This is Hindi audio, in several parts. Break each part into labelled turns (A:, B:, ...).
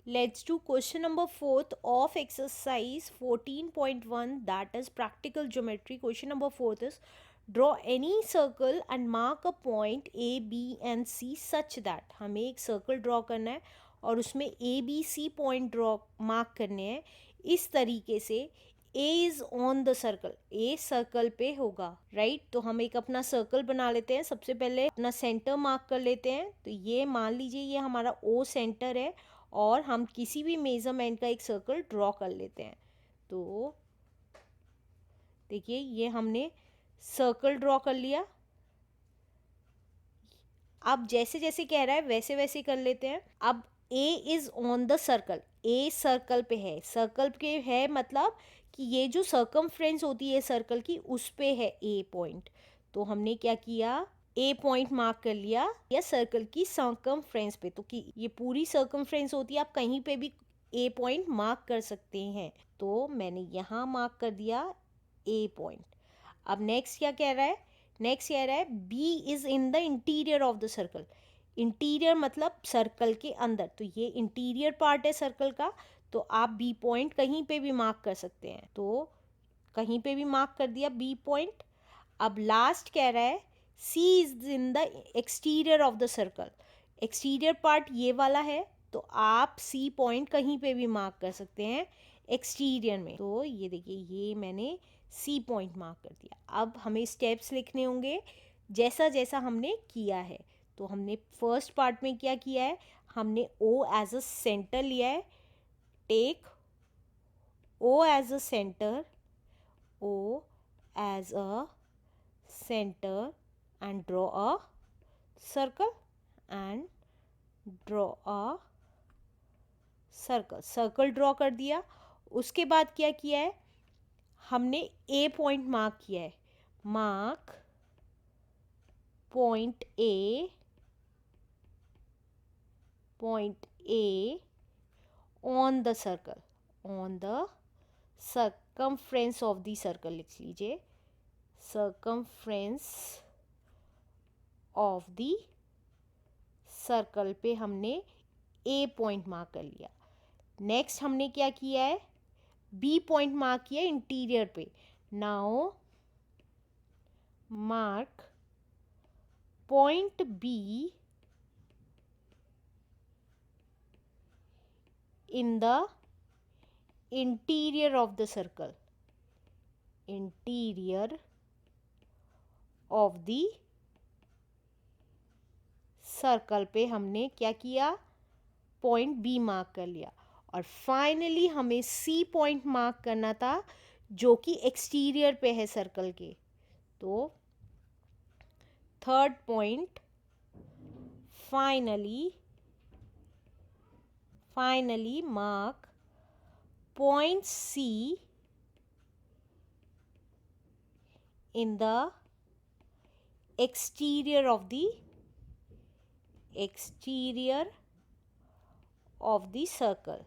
A: Let's do question number 4th of exercise 14.1, that is practical geometry. Question number 4th is draw any circle and mark a point A, B and C such that. हमें एक सर्कल ड्रॉ करना है और उसमें A, B, C point draw mark करने हैं इस तरीके से A is on the circle, A circle पे होगा, राइट। तो हम एक अपना सर्कल बना लेते हैं। सबसे पहले अपना सेंटर मार्क कर लेते हैं। तो ये मान लीजिए ये हमारा O सेंटर है और हम किसी भी मेजरमेंट का एक सर्कल ड्रॉ कर लेते हैं। तो देखिए ये हमने सर्कल ड्रॉ कर लिया। अब जैसे जैसे कह रहा है वैसे वैसे कर लेते हैं। अब A is on the circle, A circle पे है, सर्कल पे है मतलब कि ये जो सर्कमफ्रेंस होती है सर्कल की उस पे है A पॉइंट। तो हमने क्या किया, A पॉइंट मार्क कर लिया या सर्कल की सर्कमफ्रेंस पे। तो कि ये पूरी सर्कमफ्रेंस होती है, आप कहीं पे भी A पॉइंट मार्क कर सकते हैं। तो मैंने यहाँ मार्क कर दिया A पॉइंट। अब नेक्स्ट क्या कह रहा है, नेक्स्ट कह रहा है B is in the interior of the circle. Interior मतलब सर्कल के अंदर, तो ये इंटीरियर पार्ट है सर्कल का। तो आप बी पॉइंट कहीं पे भी मार्क कर सकते हैं। तो कहीं पे भी मार्क कर दिया बी पॉइंट। अब लास्ट कह रहा है C is in the exterior of the circle. Exterior part ये वाला है, तो आप सी पॉइंट कहीं पे भी मार्क कर सकते हैं एक्सटीरियर में। तो ये देखिए ये मैंने सी पॉइंट मार्क कर दिया। अब हमें स्टेप्स लिखने होंगे जैसा जैसा हमने किया है। तो हमने फर्स्ट पार्ट में क्या किया है, हमने ओ एज अ सेंटर लिया है। Take O as a centre, O as a center and draw a circle and draw a circle। Circle draw कर दिया। उसके बाद क्या किया है, हमने ए पॉइंट मार्क किया है। Mark point A, point A on the circle, on the circumference of the circle लिख लीजिए, सर्कमफ्रेंस ऑफ द सर्कल पे हमने ए पॉइंट मार्क कर लिया। नेक्स्ट हमने क्या किया है, बी पॉइंट मार्क किया इंटीरियर पे। Now mark point be in the interior of the circle, interior of the circle पे हमने क्या किया, पॉइंट बी मार्क कर लिया। और फाइनली हमें सी पॉइंट मार्क करना था जो कि एक्सटीरियर पे है सर्कल के। तो third point, finally mark point C in the exterior of the circle,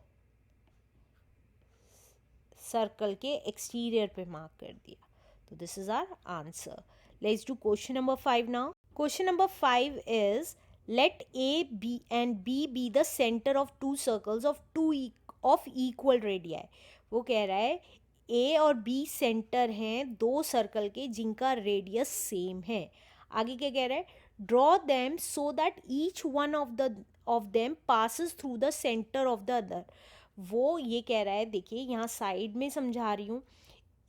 A: circle के एक्सटीरियर पे मार्क कर दिया। तो this is our answer. Let's do question number 5 now. Question number 5 is let A B and B be the centre of two circles of equal radii. वो कह रहा है ए और बी सेंटर हैं दो सर्कल के जिनका रेडियस सेम है। आगे क्या कह रहा है, draw them so that each one of them passes through the centre of the other. वो ये कह रहा है, देखिए यहाँ साइड में समझा रही हूँ,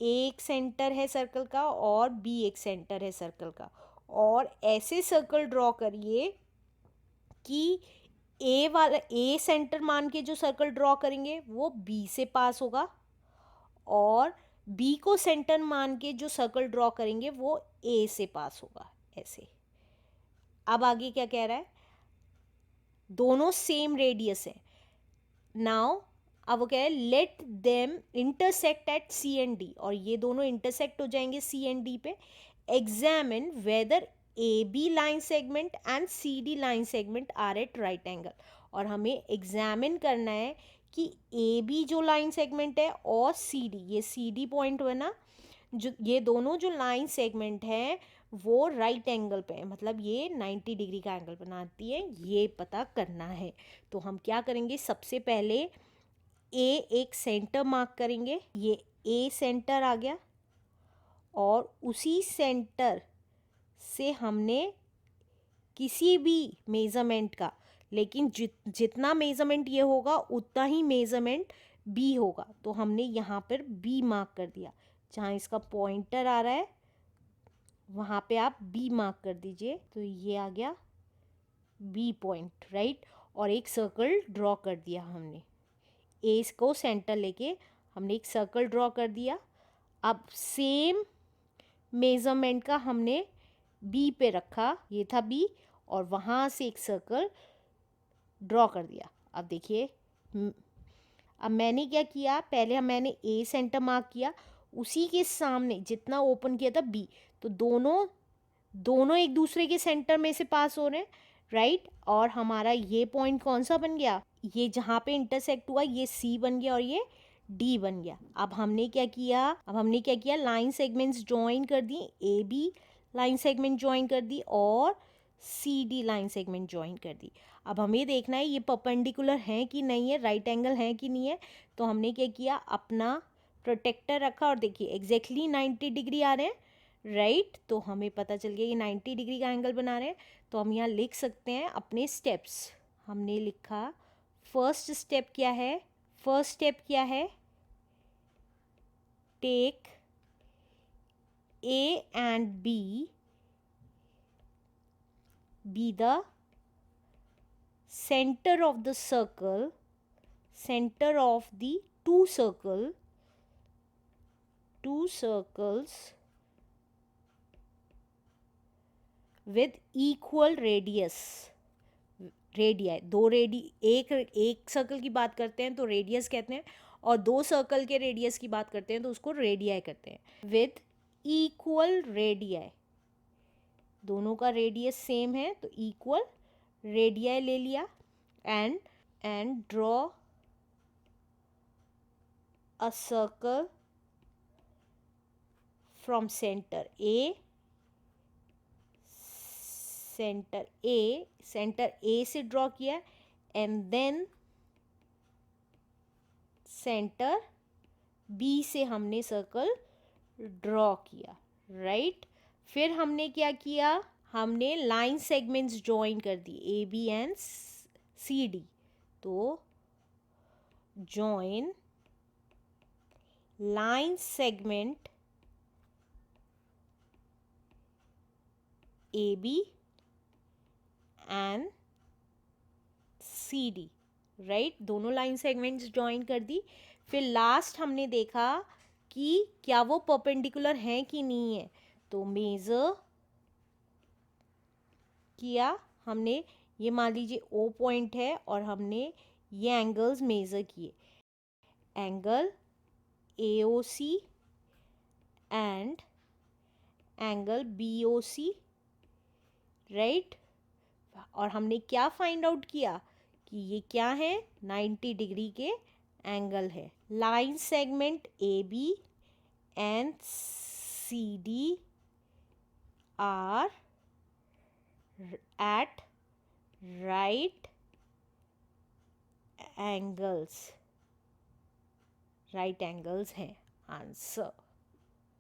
A: एक सेंटर है सर्कल का और बी एक सेंटर है सर्कल का, और ऐसे सर्कल ड्रॉ करिए कि ए वाला, ए सेंटर मान के जो सर्कल ड्रॉ करेंगे वो बी से पास होगा और बी को सेंटर मान के जो सर्कल ड्रॉ करेंगे वो ए से पास होगा, ऐसे। अब आगे क्या कह रहा है, दोनों सेम रेडियस है। नाउ अब वो कह रहा है let them intersect at C and D, और ये दोनों इंटरसेक्ट हो जाएंगे सी एंड डी पे। Examine whether A B line segment and C D line segment are at right angle. और हमें एग्जामिन करना है कि ए बी जो लाइन सेगमेंट है और सी डी, ये सी डी पॉइंट बना, जो ये दोनों जो लाइन सेगमेंट हैं वो राइट एंगल पे है, मतलब ये 90 डिग्री का एंगल बनाती है, ये पता करना है। तो हम क्या करेंगे, सबसे पहले ए एक सेंटर मार्क करेंगे, ये ए सेंटर आ गया, और उसी सेंटर से हमने किसी भी मेज़रमेंट का, लेकिन जितना मेज़रमेंट ये होगा उतना ही मेज़रमेंट बी होगा, तो हमने यहाँ पर बी मार्क कर दिया। जहाँ इसका पॉइंटर आ रहा है वहाँ पे आप बी मार्क कर दीजिए, तो ये आ गया बी पॉइंट, राइट। और एक सर्कल ड्रॉ कर दिया हमने, ए को सेंटर लेके हमने एक सर्कल ड्रॉ कर दिया। अब सेम मेज़रमेंट का हमने बी पे रखा, ये था बी, और वहाँ से एक सर्कल ड्रॉ कर दिया। अब देखिए, अब मैंने क्या किया, पहले मैंने ए सेंटर मार्क किया, उसी के सामने जितना ओपन किया था बी, तो दोनों दोनों एक दूसरे के सेंटर में से पास हो रहे हैं, राइट। और हमारा ये पॉइंट कौन सा बन गया, ये जहाँ पे इंटरसेक्ट हुआ ये सी बन गया और ये डी बन गया। अब हमने क्या किया, लाइन सेगमेंट्स ज्वाइन कर दी, A B line segment join कर दी और C D line segment join कर दी। अब हमें देखना है ये परपेंडिकुलर है कि नहीं है, राइट एंगल है कि नहीं है। तो हमने क्या किया, अपना प्रोटेक्टर रखा और देखिए एग्जैक्टली 90 डिग्री आ रहे हैं, राइट। तो हमें पता चल गया ये 90 डिग्री का एंगल बना रहे हैं। तो हम यहाँ लिख सकते हैं अपने स्टेप्स। हमने लिखा फर्स्ट स्टेप क्या है, take A and B be the center of the circle, center of the two circles with equal radii. दो एक सर्कल की बात करते हैं तो रेडियस कहते हैं, और दो सर्कल के रेडियस की बात करते हैं तो उसको रेडियाई कहते हैं। विद इक्वल रेडियाई, दोनों का रेडियस सेम है तो इक्वल रेडियाई ले लिया। And draw a circle from centre A से ड्रॉ किया, एंड देन सेंटर बी से हमने सर्कल ड्रॉ किया, राइट। फिर हमने क्या किया, हमने लाइन सेगमेंट्स ज्वाइन कर दी, A B and C D. तो join line segment A B and C D, right. दोनों लाइन सेगमेंट्स ज्वाइन कर दी। फिर लास्ट हमने देखा कि क्या वो परपेंडिकुलर हैं कि नहीं है, तो मेज़र किया हमने, ये मान लीजिए ओ पॉइंट है और हमने ये एंगल्स मेज़र किए, angle A O C and angle B O C, right. और हमने क्या फाइंड आउट किया कि ये क्या है, 90 डिग्री के एंगल है। Line segment A B and C D are at right angles हैं आंसर।